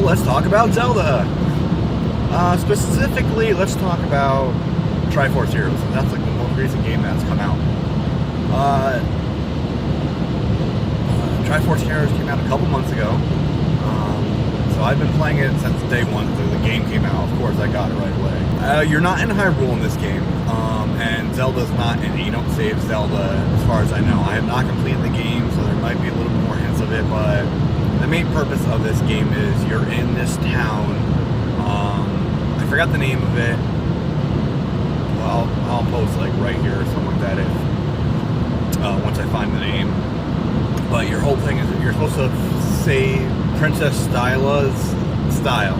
let's talk about Zelda. Specifically, let's talk about Triforce Heroes. That's like the most recent game that's come out. Triforce Heroes came out a couple months ago. So I've been playing it since day one. So the game came out. Of course, I got it right away. You're not in Hyrule in this game, and Zelda's not in it. You don't save Zelda, as far as I know. I have not completed the game, so there might be a little more hints of it. But the main purpose of this game is you're in this town. I forgot the name of it. Well, I'll post like right here or something like that if once I find the name. But your whole thing is that you're supposed to save Princess Styla's style.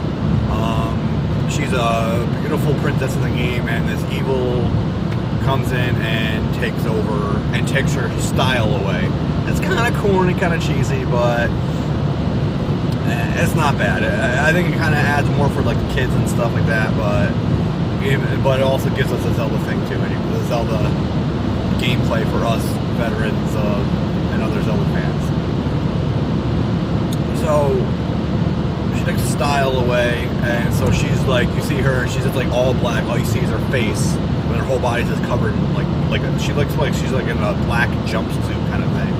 She's a beautiful princess in the game, and this evil comes in and takes over and takes her style away. It's kind of corny, kind of cheesy, but it's not bad. I think it kind of adds more for like the kids and stuff like that, but it also gives us a Zelda thing too. The Zelda gameplay for us veterans and other Zelda fans. So she takes style away, and so she's like, you see her, she's just like all black. All you see is her face, but her whole body's just covered in she looks like she's like in a black jumpsuit kind of thing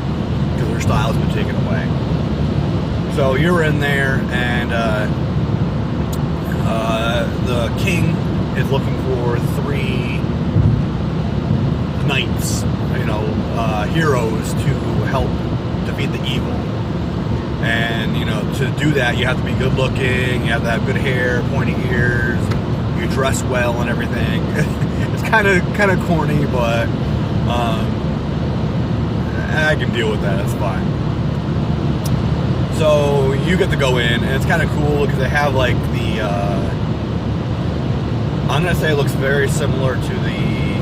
because her style's been taken away. So you're in there, and the king is looking for 3 knights, heroes to help defeat the evil. And, to do that, you have to be good looking, you have to have good hair, pointy ears, you dress well and everything. It's kind of corny, but I can deal with that, it's fine. So you get to go in, and it's kind of cool because they have like the, I'm going to say it looks very similar to the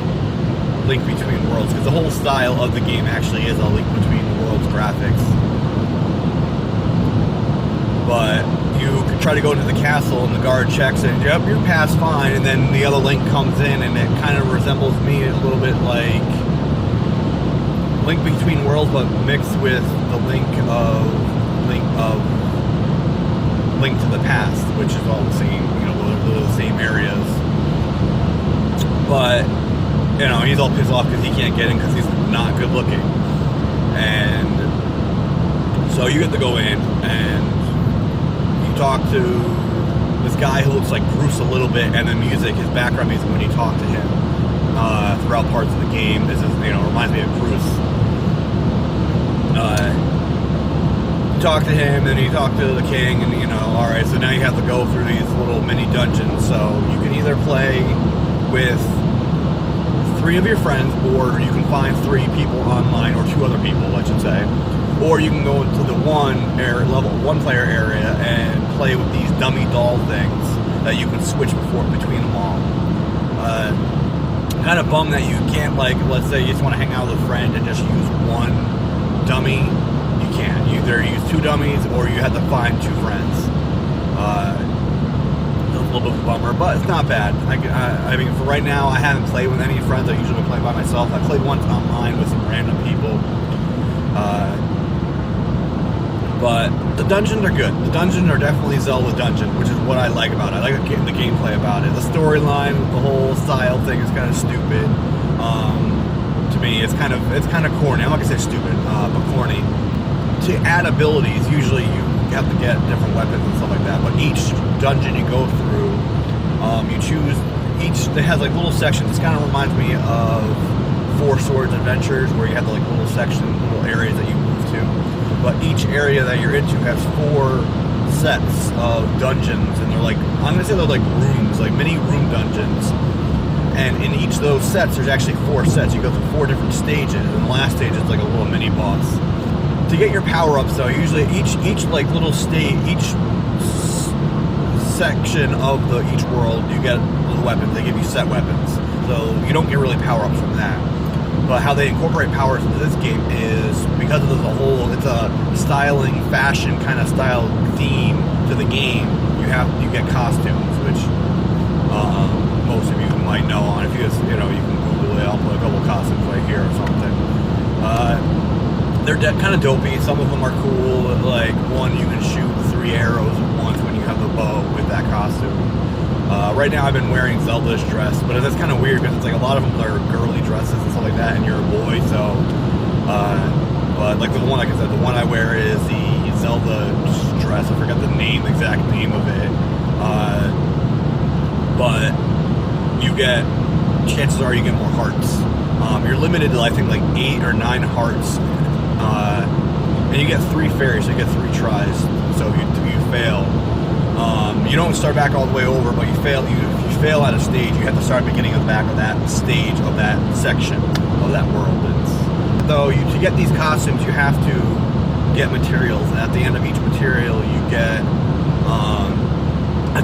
Link Between Worlds, because the whole style of the game actually is a Link Between Worlds graphics. But you can try to go into the castle, and the guard checks and yep, you pass fine, and then the other Link comes in, and it kind of resembles me a little bit like Link Between Worlds, but mixed with the Link to the Past, which is all the same, the same areas. But he's all pissed off because he can't get in because he's not good looking, and so you get to go in and you talk to this guy who looks like Bruce a little bit, and the music, his background music when you talk to him throughout parts of the game, this is reminds me of Bruce. You talk to him, and you talk to the king, and alright, so now you have to go through these little mini dungeons. So you can either play with 3 of your friends, or you can find 3 people online, or 2 other people, I should say, or you can go into the level 1 player area and play with these dummy doll things that you can switch between them all. Kind of bummed that you can't, let's say you just want to hang out with a friend and just use 1 dummy. You can't. You either use 2 dummies, or you have to find 2 friends. It's a little bit of a bummer, but it's not bad. I mean, for right now, I haven't played with any friends. I usually play by myself. I played once online with some random people. But the dungeons are good. The dungeons are definitely Zelda dungeon, which is what I like about it. I like the gameplay about it. The storyline, the whole style thing is kind of stupid. To me, it's kind of corny. I'm not gonna say stupid, but corny. To add abilities, usually you have to get different weapons and stuff like that. But each dungeon you go through, you choose each. It has like little sections. This kind of reminds me of Four Swords Adventures, where you have the little sections, little areas that you move to. But each area that you're into has 4 sets of dungeons, and they're I'm gonna say they're like rooms, like mini room dungeons. And in each of those sets, there's actually 4 sets. You go through 4 different stages, and the last stage is like a little mini boss. To get your power-ups, though, usually each little stage, each section of each world, you get little weapons. They give you set weapons, so you don't get really power-ups from that. But how they incorporate powers into this game is because of it's a styling, fashion kind of style theme to the game. You get costumes, which most of you might know on. If you can Google it, I'll put a couple costumes right here or something. They're kind of dopey. Some of them are cool. Like one, you can shoot 3 arrows at once when you have that costume. Right now I've been wearing Zelda's dress, but that's kind of weird because it's like a lot of them are girly dresses and stuff like that, and you're a boy, so. But like the one, like I said, the one I wear is the Zelda dress. I forgot the exact name of it. But you get, chances are you get more hearts. You're limited to I think like 8 or 9 hearts, and you get 3 fairies, so you get 3 tries. So if you fail, you don't start back all the way over, but you fail. If you fail at a stage, you have to start beginning of the back of that stage of that section of that world. Though to get these costumes, you have to get materials, and at the end of each material, you get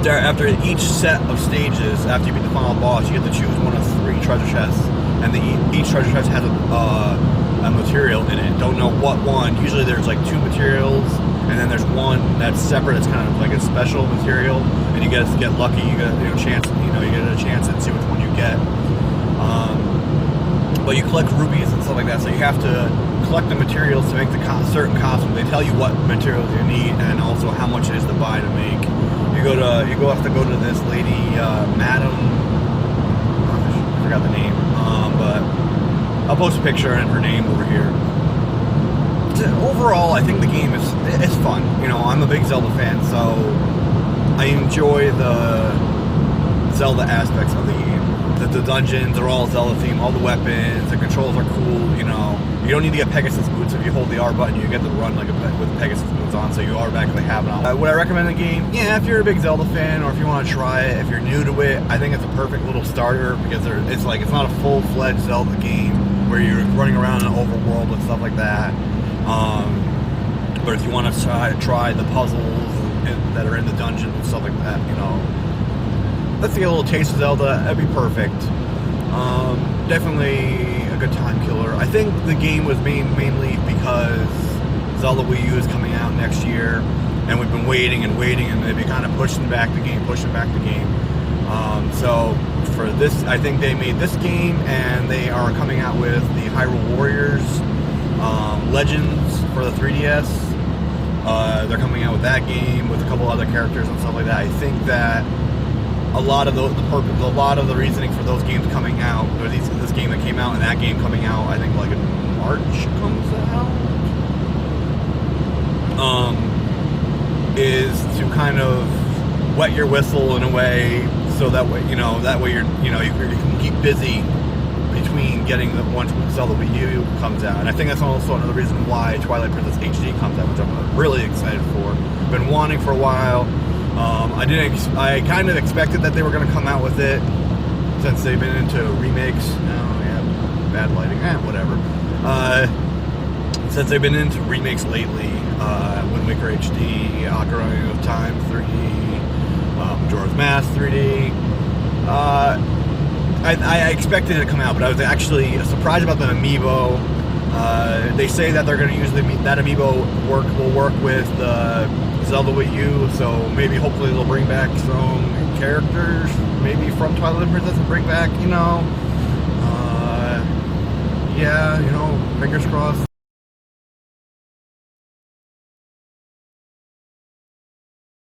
after each set of stages, after you beat the final boss, you get to choose one of 3 treasure chests, and each treasure chest has a material in it. Don't know what one. Usually there's like 2 materials, and then there's one that's separate. It's kind of like a special material, and you get lucky. You get you get a chance and see which one you get. But you collect rubies and stuff like that, so you have to collect the materials to make the certain costumes. They tell you what materials you need and also how much it is to buy to make. You have to go to this lady, Madam. I forgot the name, but I'll post a picture and her name over here. Overall, I think the game is fun. You know, I'm a big Zelda fan, so I enjoy the Zelda aspects of the game. The dungeons are all Zelda themed, all the weapons, the controls are cool, you know. You don't need to get Pegasus boots. If you hold the R button, you get to run like with Pegasus boots on, so you automatically have it on. Would I recommend the game? Yeah, if you're a big Zelda fan, or if you want to try it, if you're new to it, I think it's a perfect little starter, because it's not a full-fledged Zelda game where you're running around in an overworld and stuff like that. But if you want to try the puzzles that are in the dungeons and stuff like that, you know, let's get a little taste of Zelda. That'd be perfect. Definitely a good time killer. I think the game was mainly because Zelda Wii U is coming out next year, and we've been waiting, and they've been kind of pushing back the game. So for this, I think they made this game, and they are coming out with the Hyrule Warriors Legends for the 3DS. They're coming out with that game with a couple other characters and stuff like that. I think that a lot of the reasoning for those games coming out, or this game that came out and that game coming out, I think like in March comes out, is to kind of wet your whistle in a way, so that way you can keep busy between getting the once Zelda Wii U comes out. And I think that's also another reason why Twilight Princess HD comes out, which I'm really excited for. Been wanting for a while. I kind of expected that they were going to come out with it, since they've been into remakes. Bad lighting, whatever. Since they've been into remakes lately, Wind Waker HD, Ocarina of Time 3D, Majora's Mask 3D. I expected it to come out, but I was actually surprised about the amiibo. They say that they're going to use that amiibo will work with the Zelda Wii U, so hopefully they'll bring back some characters, maybe from Twilight Princess, and bring back, fingers crossed.